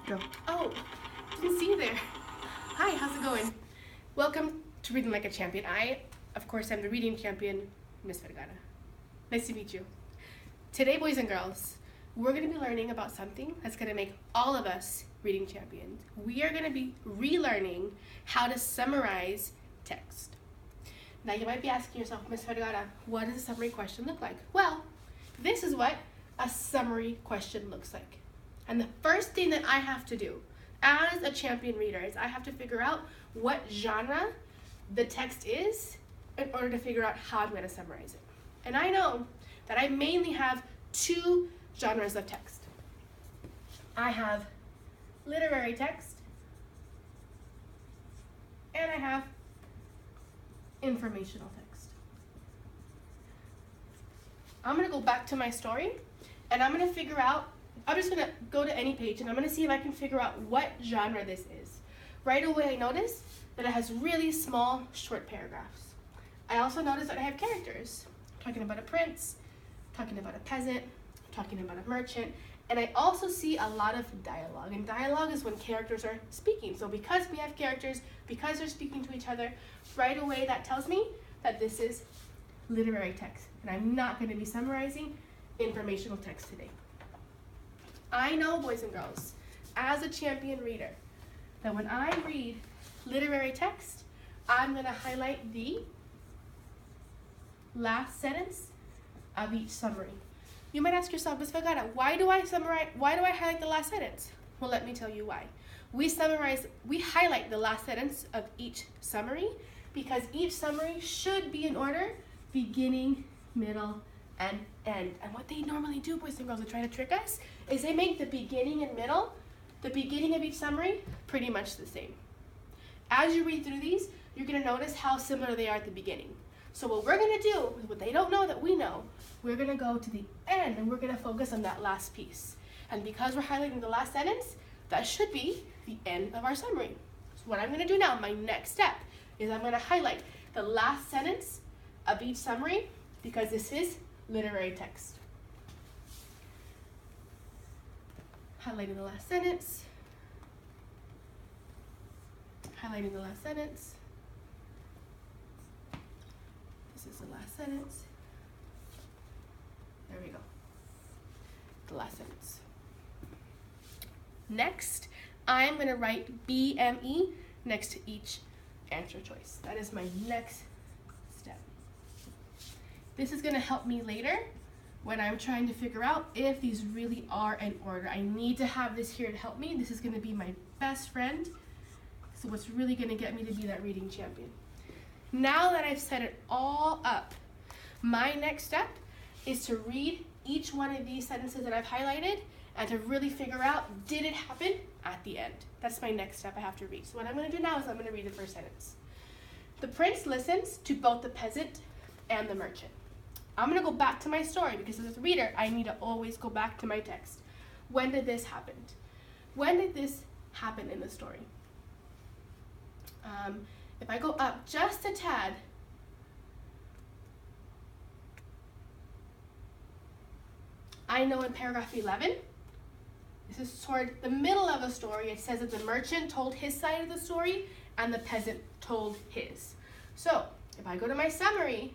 Go. Oh, didn't see you there. Hi, how's it going? Welcome to Reading Like a Champion. I, of course, am the reading champion, Miss Vergara. Nice to meet you. Today, boys and girls, we're going to be learning about something that's going to make all of us reading champions. We are going to be relearning how to summarize text. Now, you might be asking yourself, Miss Vergara, what does a summary question look like? Well, this is what a summary question looks like. And the first thing that I have to do as a champion reader is I have to figure out what genre the text is in order to figure out how I'm going to summarize it. And I know that I mainly have two genres of text. I have literary text and I have informational text. I'm going to go back to my story and I'm going to figure out, I'm just going to go to any page and I'm going to see if I can figure out what genre this is. Right away I notice that it has really small, short paragraphs. I also notice that I have characters. I'm talking about a prince, I'm talking about a peasant, I'm talking about a merchant, and I also see a lot of dialogue. And dialogue is when characters are speaking. So because we have characters, because they're speaking to each other, right away that tells me that this is literary text. And I'm not going to be summarizing informational text today. I know, boys and girls, as a champion reader, that when I read literary text, I'm going to highlight the last sentence of each summary. You might ask yourself, Ms. Vergara, why do I highlight the last sentence? Well, let me tell you why. We highlight the last sentence of each summary because each summary should be in order, beginning, middle, and end. And what they normally do, boys and girls, to try to trick us, is they make the beginning and middle, the beginning of each summary, pretty much the same. As you read through these, you're going to notice how similar they are at the beginning. So what we're going to do, what they don't know that we know, we're going to go to the end and we're going to focus on that last piece. And because we're highlighting the last sentence, that should be the end of our summary. So what I'm going to do now, my next step, is I'm going to highlight the last sentence of each summary because this is literary text. Highlighting the last sentence. Highlighting the last sentence. This is the last sentence. There we go. The last sentence. Next, I'm going to write BME next to each answer choice. That is my next step. This is going to help me later when I'm trying to figure out if these really are in order. I need to have this here to help me. This is going to be my best friend. So what's really going to get me to be that reading champion. Now that I've set it all up, my next step is to read each one of these sentences that I've highlighted and to really figure out, did it happen at the end? That's my next step I have to read. So what I'm going to do now is I'm going to read the first sentence. The prince listens to both the peasant and the merchant. I'm going to go back to my story because as a reader, I need to always go back to my text. When did this happen? When did this happen in the story? If I go up just a tad, I know in paragraph 11, this is toward the middle of the story, it says that the merchant told his side of the story and the peasant told his. So if I go to my summary,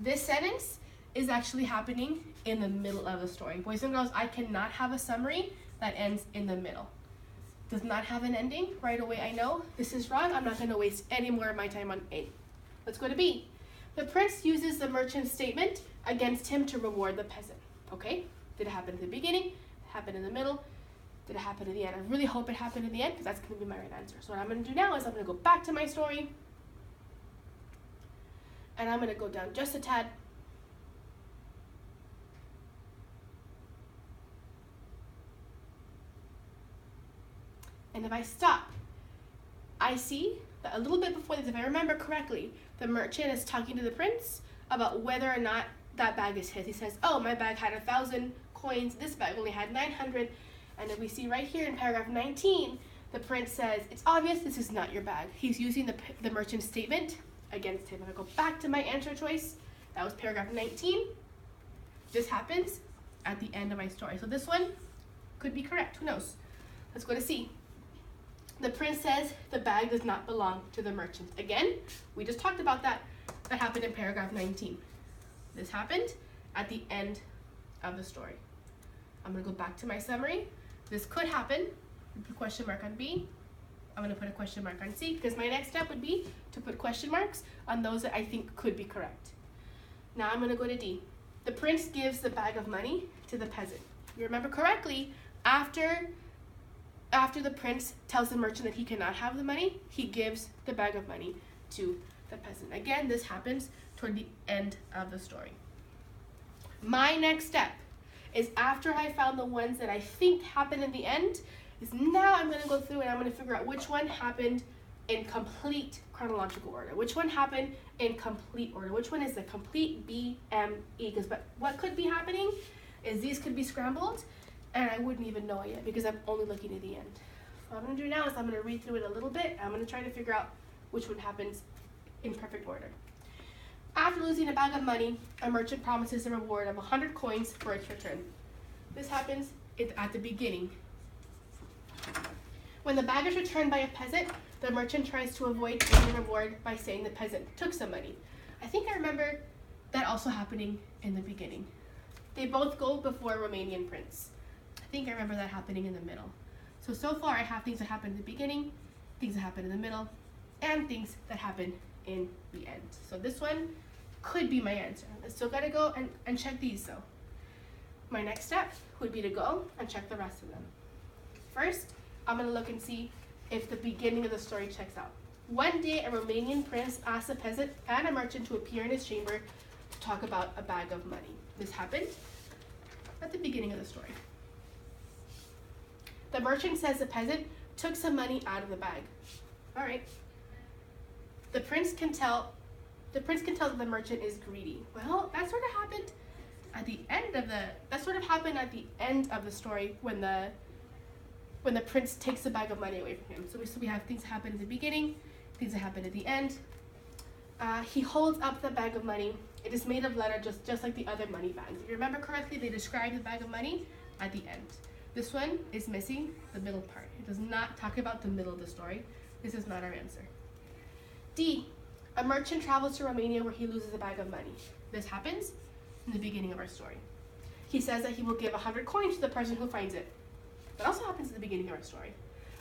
this sentence is actually happening in the middle of the story. Boys and girls, I cannot have a summary that ends in the middle. Does not have an ending. Right away I know this is wrong. I'm not going to waste any more of my time on A. Let's go to B. The prince uses the merchant's statement against him to reward the peasant. Okay, did it happen at the beginning? Happen in the middle? Did it happen at the end? I really hope it happened in the end because that's going to be my right answer. So what I'm going to do now is I'm going to go back to my story and I'm going to go down just a tad. And if I stop, I see that a little bit before this, if I remember correctly, the merchant is talking to the prince about whether or not that bag is his. He says, oh, my bag had 1,000 coins, this bag only had 900. And if we see right here in paragraph 19, the prince says, it's obvious this is not your bag. He's using the merchant's statement against him. If I go back to my answer choice, that was paragraph 19. This happens at the end of my story. So this one could be correct, who knows? Let's go to C. The prince says the bag does not belong to the merchant. Again, we just talked about that. That happened in paragraph 19. This happened at the end of the story. I'm going to go back to my summary. This could happen. Put a question mark on B. I'm going to put a question mark on C because my next step would be to put question marks on those that I think could be correct. Now I'm going to go to D. The prince gives the bag of money to the peasant. You remember correctly, after the prince tells the merchant that he cannot have the money, he gives the bag of money to the peasant. Again, this happens toward the end of the story. My next step is, after I found the ones that I think happened in the end, is now I'm going to go through and I'm going to figure out which one happened in complete chronological order. Which one happened in complete order? Which one is the complete BME? Because what could be happening is these could be scrambled and I wouldn't even know it yet because I'm only looking at the end. What I'm going to do now is I'm going to read through it a little bit. I'm going to try to figure out which one happens in perfect order. After losing a bag of money, a merchant promises a reward of 100 coins for its return. This happens at the beginning. When the bag is returned by a peasant, the merchant tries to avoid any reward by saying the peasant took some money. I think I remember that also happening in the beginning. They both go before a Romanian prince. I think I remember that happening in the middle. So far I have things that happen in the beginning, things that happen in the middle, and things that happen in the end. So this one could be my answer. I still gotta go and check these though. My next step would be to go and check the rest of them. First, I'm gonna look and see if the beginning of the story checks out. One day, a Romanian prince asked a peasant and a merchant to appear in his chamber to talk about a bag of money. This happened at the beginning of the story. The merchant says the peasant took some money out of the bag. All right. The prince can tell that the merchant is greedy. Well, that sort of happened at the end of the story when the prince takes the bag of money away from him. So we have things that happen at the beginning, things that happen at the end. He holds up the bag of money. It is made of leather, just like the other money bags. If you remember correctly, they described the bag of money at the end. This one is missing the middle part. It does not talk about the middle of the story. This is not our answer. D, a merchant travels to Romania where he loses a bag of money. This happens in the beginning of our story. He says that he will give 100 coins to the person who finds it. That also happens at the beginning of our story.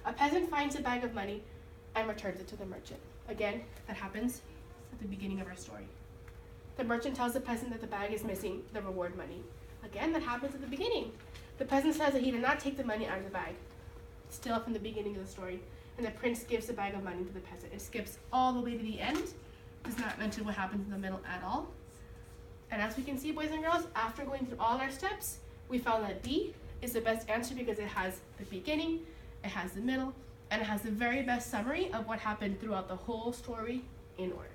A peasant finds a bag of money and returns it to the merchant. Again, that happens at the beginning of our story. The merchant tells the peasant that the bag is missing the reward money. Again, that happens at the beginning. The peasant says that he did not take the money out of the bag. Still from the beginning of the story. And the prince gives the bag of money to the peasant. It skips all the way to the end. Does not mention what happens in the middle at all. And as we can see, boys and girls, after going through all our steps, we found that D is the best answer because it has the beginning, it has the middle, and it has the very best summary of what happened throughout the whole story in order.